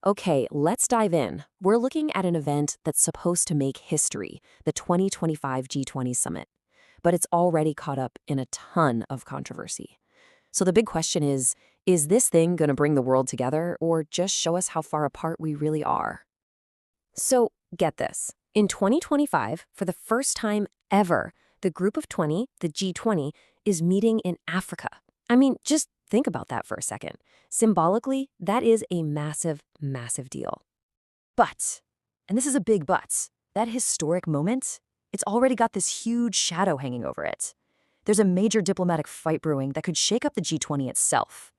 Okay, let's dive in. We're looking at an event that's supposed to make history, the 2025 G20 summit. But it's already caught up in a ton of controversy. So the big question is this thing going to bring the world together or just show us how far apart we really are? So get this. In 2025, for the first time ever, the Group of 20, the G20, is meeting in Africa. I mean, just think about that for a second. Symbolically, that is a massive, massive deal. But, and this is a big but, that historic moment, it's already got this huge shadow hanging over it. There's a major diplomatic fight brewing that could shake up the G20 itself.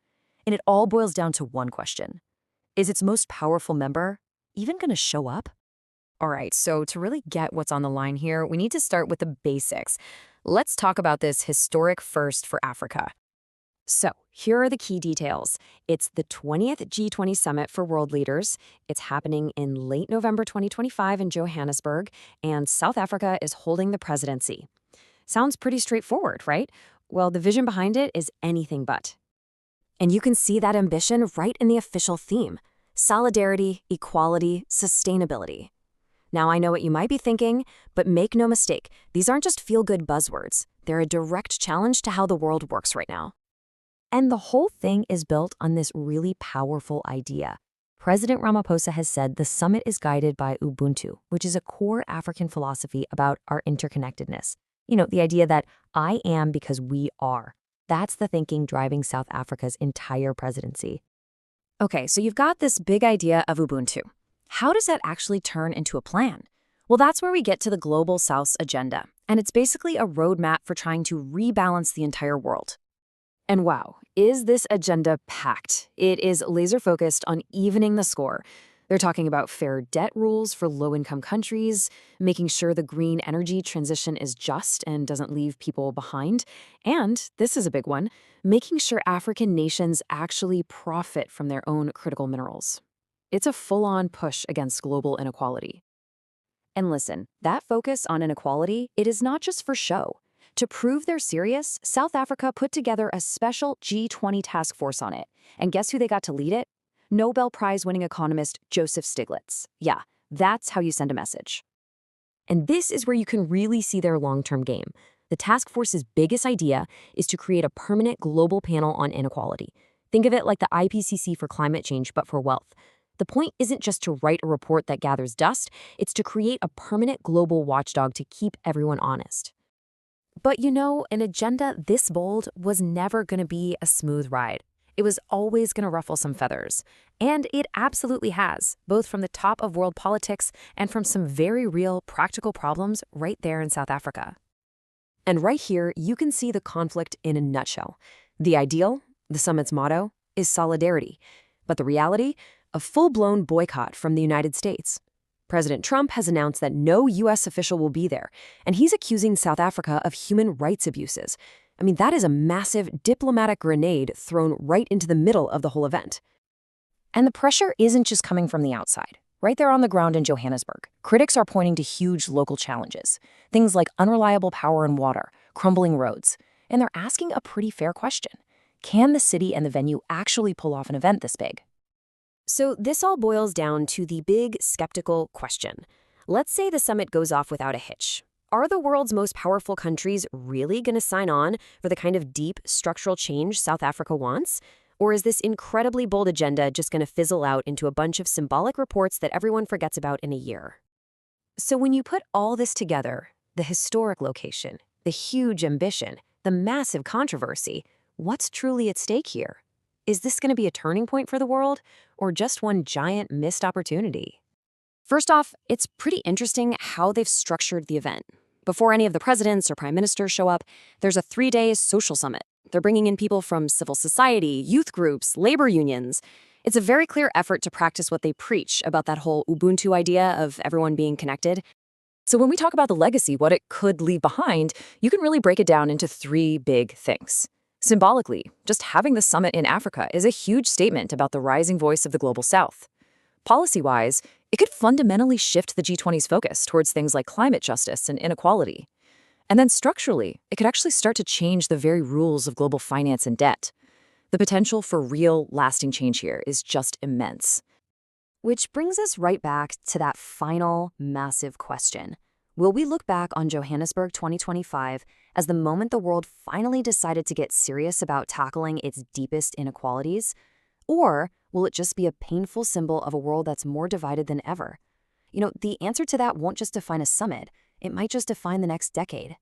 And it all boils down to one question. Is its most powerful member even going to show up? All right, so to really get what's on the line here, we need to start with the basics. Let's talk about this historic first for Africa. So, here are the key details. It's the 20th G20 Summit for World Leaders. It's happening in late November 2025 in Johannesburg, and South Africa is holding the presidency. Sounds pretty straightforward, right? Well, the vision behind it is anything but. And you can see that ambition right in the official theme: solidarity, equality, sustainability. Now, I know what you might be thinking, but make no mistake, these aren't just feel-good buzzwords. They're a direct challenge to how the world works right now. And the whole thing is built on this really powerful idea. President Ramaphosa has said the summit is guided by Ubuntu, which is a core African philosophy about our interconnectedness. You know, the idea that I am because we are. That's the thinking driving South Africa's entire presidency. Okay, so you've got this big idea of Ubuntu. How does that actually turn into a plan? Well, that's where we get to the Global South's agenda, and it's basically a roadmap for trying to rebalance the entire world. And wow, is this agenda packed? It is laser-focused on evening the score. They're talking about fair debt rules for low-income countries, making sure the green energy transition is just and doesn't leave people behind, and, this is a big one, making sure African nations actually profit from their own critical minerals. It's a full-on push against global inequality. And listen, that focus on inequality, it is not just for show. To prove they're serious, South Africa put together a special G20 task force on it. And guess who they got to lead it? Nobel Prize-winning economist Joseph Stiglitz. Yeah, that's how you send a message. And this is where you can really see their long-term game. The task force's biggest idea is to create a permanent global panel on inequality. Think of it like the IPCC for climate change, but for wealth. The point isn't just to write a report that gathers dust, it's to create a permanent global watchdog to keep everyone honest. But you know, an agenda this bold was never going to be a smooth ride. It was always going to ruffle some feathers. And it absolutely has, both from the top of world politics and from some very real practical problems right there in South Africa. And right here, you can see the conflict in a nutshell. The ideal, the summit's motto, is solidarity. But the reality? A full-blown boycott from the United States. President Trump has announced that no U.S. official will be there, and he's accusing South Africa of human rights abuses. I mean, that is a massive diplomatic grenade thrown right into the middle of the whole event. And the pressure isn't just coming from the outside. Right there on the ground in Johannesburg, critics are pointing to huge local challenges. Things like unreliable power and water, crumbling roads. And they're asking a pretty fair question. Can the city and the venue actually pull off an event this big? So this all boils down to the big skeptical question. Let's say the summit goes off without a hitch. Are the world's most powerful countries really going to sign on for the kind of deep structural change South Africa wants? Or is this incredibly bold agenda just going to fizzle out into a bunch of symbolic reports that everyone forgets about in a year? So when you put all this together, the historic location, the huge ambition, the massive controversy, what's truly at stake here? Is this going to be a turning point for the world, or just one giant missed opportunity? First off, it's pretty interesting how they've structured the event. Before any of the presidents or prime ministers show up, there's a 3-day social summit. They're bringing in people from civil society, youth groups, labor unions. It's a very clear effort to practice what they preach about that whole Ubuntu idea of everyone being connected. So when we talk about the legacy, what it could leave behind, you can really break it down into 3 big things. Symbolically, just having the summit in Africa is a huge statement about the rising voice of the Global South. Policy-wise, it could fundamentally shift the G20's focus towards things like climate justice and inequality. And then structurally, it could actually start to change the very rules of global finance and debt. The potential for real, lasting change here is just immense. Which brings us right back to that final massive question. Will we look back on Johannesburg 2025 as the moment the world finally decided to get serious about tackling its deepest inequalities? Or will it just be a painful symbol of a world that's more divided than ever? The answer to that won't just define a summit, it might just define the next decade.